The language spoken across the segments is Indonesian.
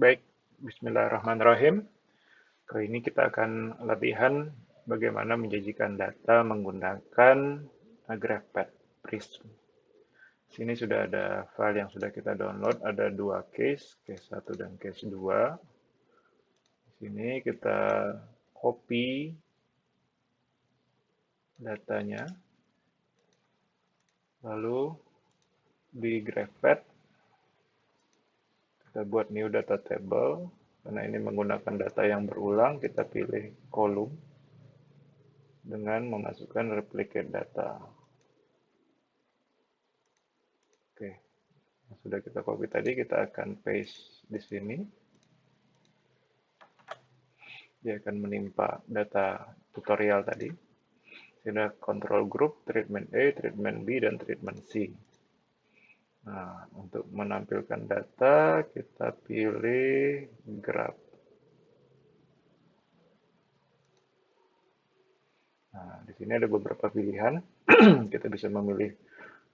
Baik, bismillahirrahmanirrahim. Kali ini kita akan latihan bagaimana menjanjikan data menggunakan GraphPad Prism. Sini sudah ada file yang sudah kita download, ada dua case 1 dan case 2. Di sini kita copy datanya, lalu di GraphPad kita buat new data table. Karena ini menggunakan data yang berulang, kita pilih kolom dengan memasukkan replicate data. Oke, yang sudah kita copy tadi, kita akan paste di sini. Dia akan menimpa data tutorial tadi. Sudah control group, treatment A, treatment B, dan treatment C. Nah, untuk menampilkan data, kita pilih graph. Nah, di sini ada beberapa pilihan. Kita bisa memilih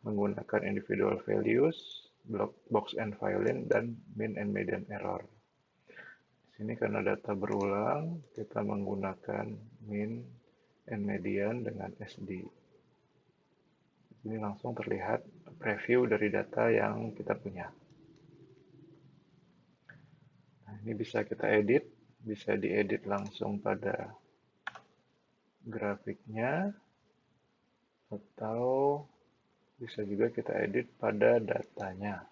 menggunakan individual values, block, box and violin, dan mean and median error. Di sini karena data berulang, kita menggunakan mean and median dengan SD. Ini langsung terlihat preview dari data yang kita punya. Nah, ini bisa kita edit, bisa diedit langsung pada grafiknya, atau bisa juga kita edit pada datanya.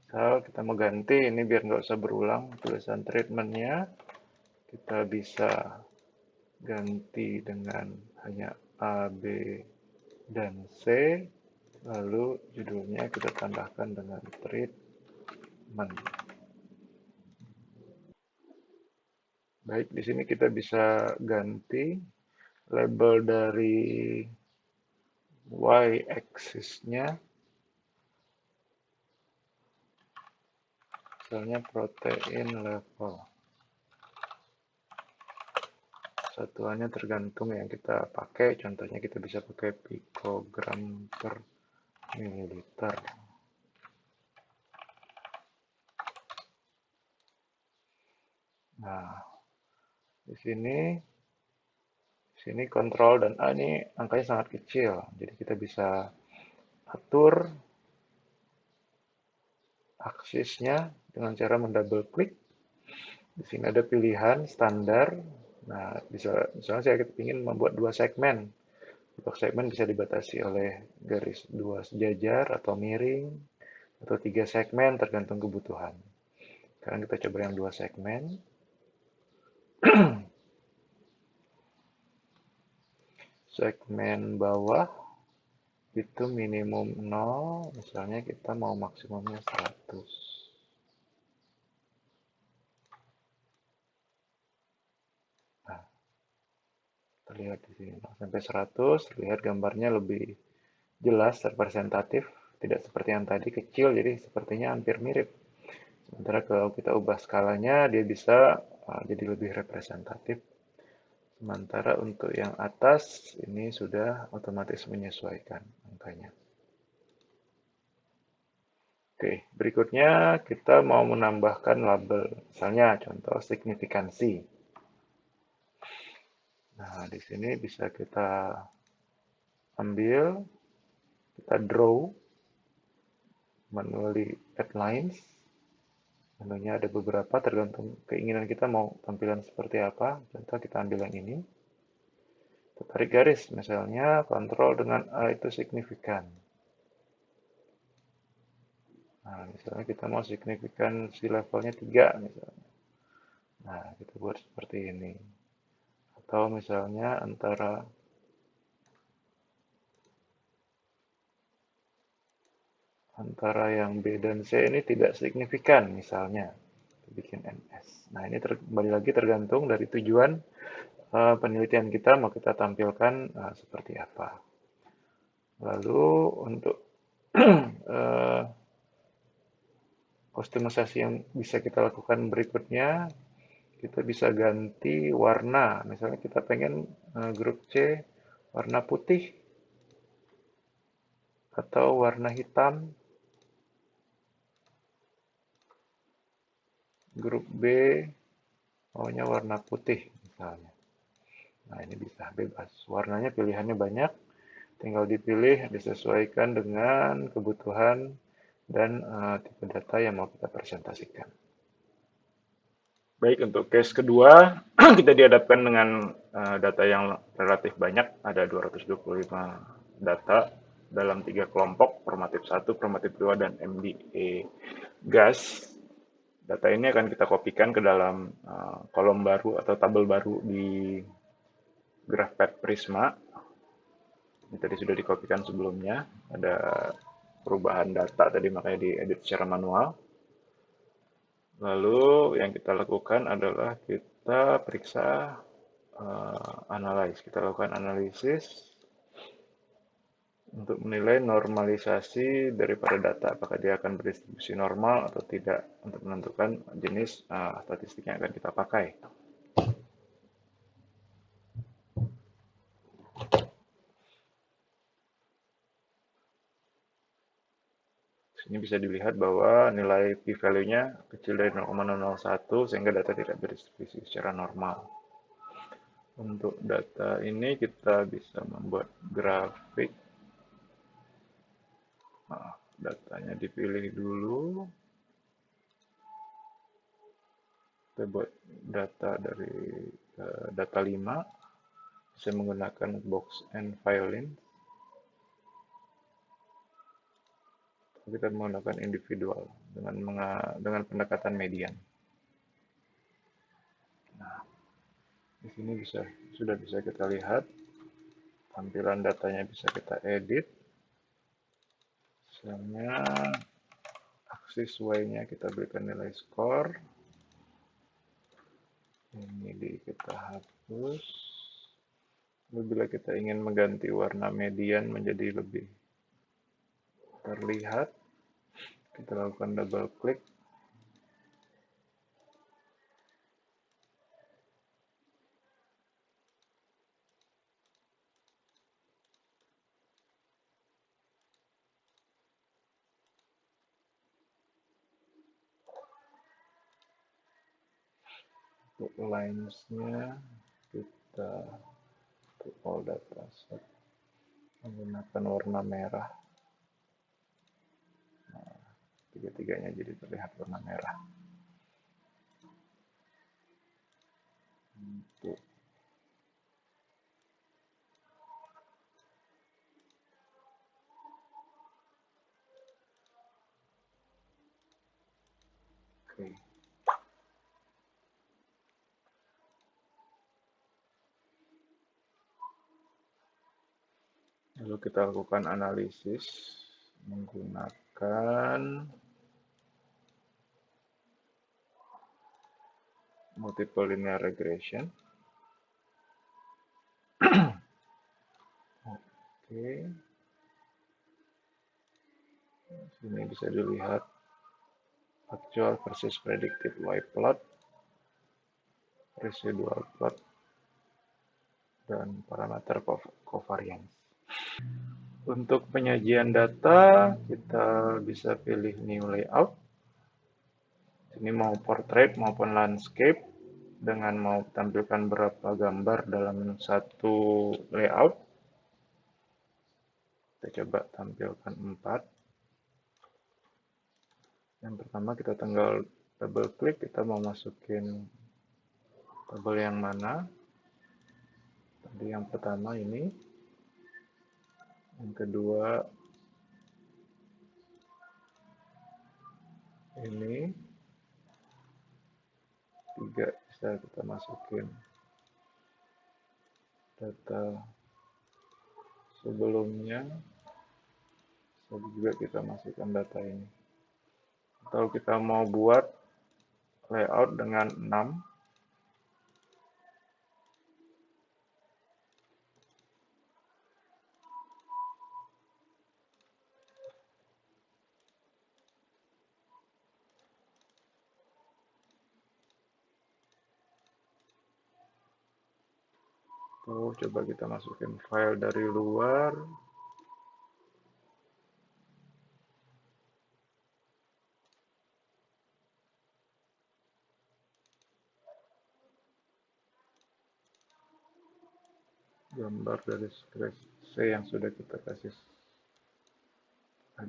Misal kita mau ganti, ini biar nggak usah berulang tulisan treatmentnya, kita bisa ganti dengan hanya A, B, dan C, lalu judulnya kita tambahkan dengan treatment. Baik, di sini kita bisa ganti label dari y-axis-nya, misalnya protein level. Satuannya tergantung yang kita pakai, contohnya kita bisa pakai pikogram per mililiter. Nah, di sini kontrol dan A ini angkanya sangat kecil, jadi kita bisa atur aksisnya dengan cara mendouble klik. Di sini ada pilihan standar. Nah, misalnya saya ingin membuat 2 segmen. Untuk segmen bisa dibatasi oleh garis 2 sejajar atau miring, atau 3 segmen tergantung kebutuhan. Sekarang kita coba yang 2 segmen. Segmen bawah itu minimum 0, misalnya kita mau maksimumnya 100. Nah, terlihat di sini sampai 100, terlihat gambarnya lebih jelas, representatif, tidak seperti yang tadi kecil, jadi sepertinya hampir mirip. Sementara kalau kita ubah skalanya, dia bisa jadi lebih representatif. Sementara untuk yang atas, ini sudah otomatis menyesuaikan angkanya. Oke, berikutnya kita mau menambahkan label, misalnya contoh signifikansi. Nah, di sini bisa kita ambil, kita draw, manually add lines. Menunya ada beberapa, tergantung keinginan kita mau tampilan seperti apa. Contoh kita ambil yang ini. Tarik garis, misalnya kontrol dengan A itu signifikan. Nah, misalnya kita mau signifikan si levelnya 3 misalnya. Nah, kita buat seperti ini. Atau misalnya antara yang B dan C ini tidak signifikan misalnya. Bikin MS. Nah, ini kembali lagi tergantung dari tujuan penelitian kita mau kita tampilkan seperti apa. Lalu untuk kustomisasi yang bisa kita lakukan berikutnya, kita bisa ganti warna. Misalnya kita pengen grup C warna putih atau warna hitam. Grup B maunya warna putih misalnya. Nah, ini bisa bebas. Warnanya pilihannya banyak, tinggal dipilih, disesuaikan dengan kebutuhan dan tipe data yang mau kita presentasikan. Baik, untuk case kedua, kita dihadapkan dengan data yang relatif banyak, ada 225 data dalam 3 kelompok, formatif 1, formatif 2, dan MDA gas. Data ini akan kita kopikan ke dalam kolom baru atau tabel baru di GraphPad Prisma. Ini tadi sudah dikopikan sebelumnya, ada perubahan data tadi makanya diedit secara manual. Lalu yang kita lakukan adalah kita periksa kita lakukan analisis untuk menilai normalisasi daripada data, apakah dia akan berdistribusi normal atau tidak, untuk menentukan jenis statistik yang akan kita pakai. Ini bisa dilihat bahwa nilai p-value-nya kecil dari 0,001 sehingga data tidak berdistribusi secara normal. Untuk data ini kita bisa membuat grafik. Nah, datanya dipilih dulu. Kita buat data dari data 5. Bisa menggunakan box and violin. Kita menggunakan individual dengan pendekatan median. Nah, di sini sudah bisa kita lihat tampilan datanya, bisa kita edit. Misalnya aksis Y-nya kita berikan nilai skor. Ini kita hapus. Lalu bila kita ingin mengganti warna median menjadi lebih terlihat, kita lakukan double klik. Untuk lines-nya kita untuk all data set menggunakan warna merah. Nah, tiga-tiganya jadi terlihat warna merah. Untuk oke. Lalu kita lakukan analisis menggunakan multiple linear regression. Oke. Sini bisa dilihat actual versus predicted Y plot, residual plot, dan parameter covariance. Untuk penyajian data, kita bisa pilih new layout. Ini mau portrait maupun landscape, dengan mau tampilkan berapa gambar dalam satu layout. Kita coba tampilkan 4. Yang pertama kita tinggal double klik, kita mau masukin tabel yang mana. Tadi yang pertama ini. Yang kedua ini. 3 bisa kita masukin data sebelumnya. Bisa juga kita masukkan data ini. Atau kita mau buat layout dengan 6. Coba kita masukin file dari luar. gambar dari scratch C yang sudah kita kasih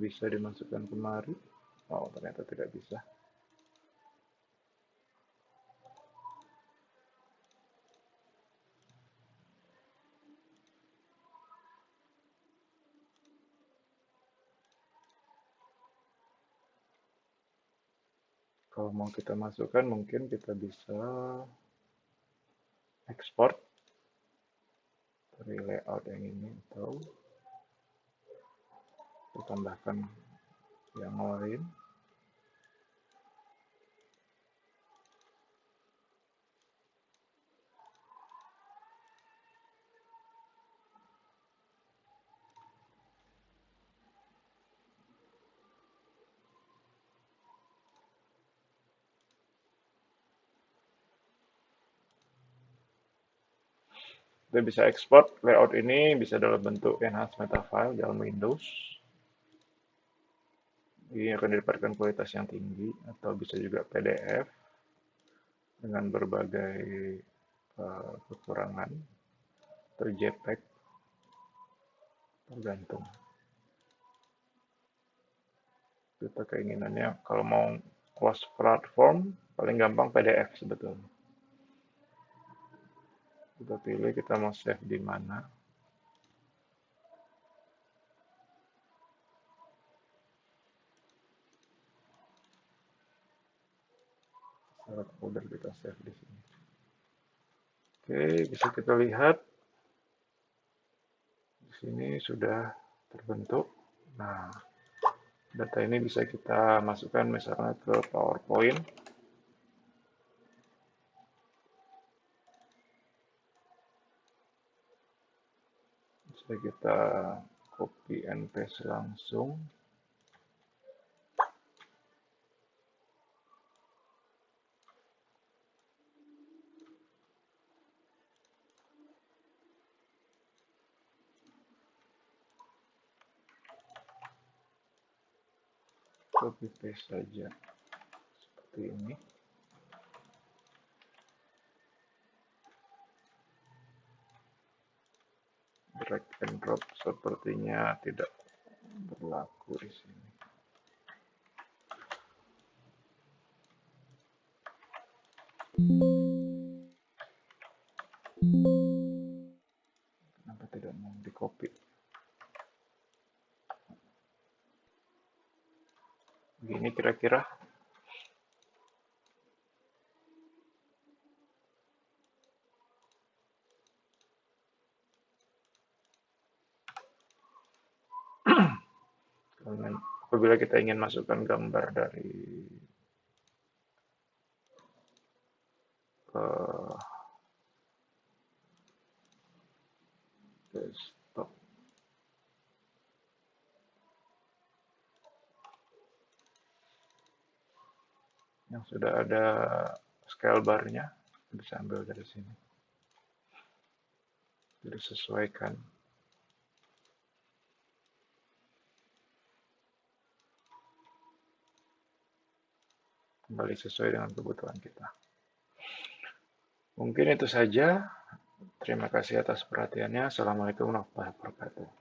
bisa dimasukkan kemari. Oh, ternyata tidak bisa. Kalau mau kita masukkan, mungkin kita bisa ekspor dari layout yang ini, atau kita tambahkan yang lain. Kita bisa ekspor layout ini, bisa dalam bentuk enhanced meta file dalam Windows. Ini akan didapatkan kualitas yang tinggi, atau bisa juga PDF dengan berbagai kekurangan, atau JPEG, tergantung kita keinginannya. Kalau mau cross platform, paling gampang PDF sebetulnya. Kita pilih kita mau save di mana. Syarat folder kita save di sini. Oke, bisa kita lihat di sini sudah terbentuk. Nah, data ini bisa kita masukkan misalnya ke PowerPoint. Bisa kita copy and paste langsung. Copy paste saja seperti ini. Drag and drop sepertinya tidak berlaku di sini. Kenapa tidak mau di copy? Begini kira-kira. Apabila kita ingin masukkan gambar dari desktop, yang sudah ada scale bar-nya, bisa ambil dari sini. Jadi sesuaikan. Kembali sesuai dengan kebutuhan kita. Mungkin itu saja. Terima kasih atas perhatiannya. Assalamualaikum warahmatullahi wabarakatuh.